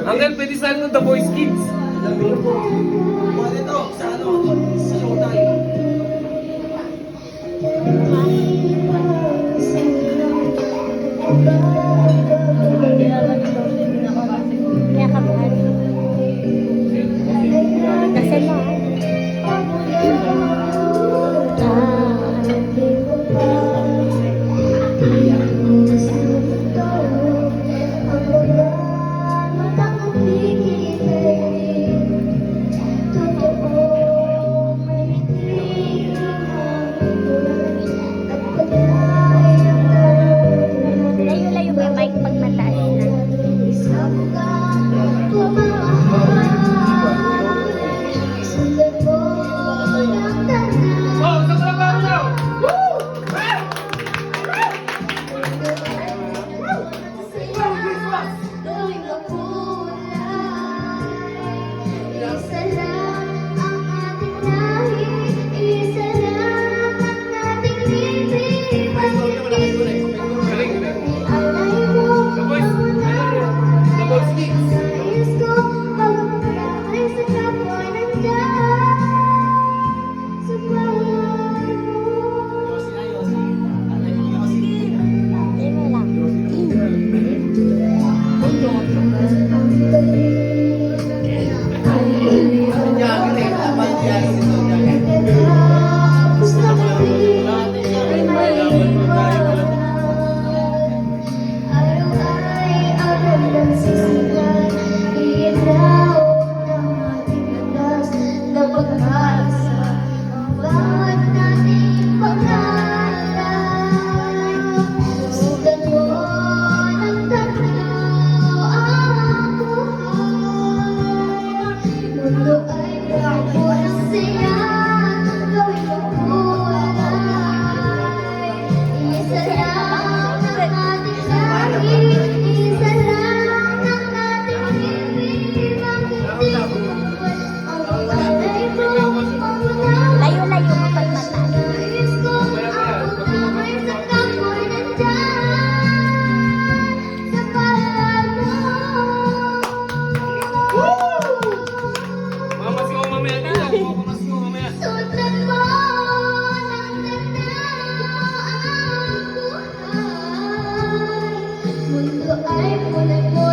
Hanggang pwede sa ano, The Voice Kids. Ito, sa ano, sa showtime. Kaya kabahan. Nasaan mo? Layo-layo ba yung mic pag mataas na? Oh, sa trabaho daw! Galing, galing. The Voice, The Voice Kids. Yossi na, Yossi. Alay mo, Yossi. Ayun lang. Layo-layo mo pag mataas. Mamas ko mamaya din yan. Mamas ko mamaya. Sutan mo ng ganda ang buhay. Mundo ay punay mo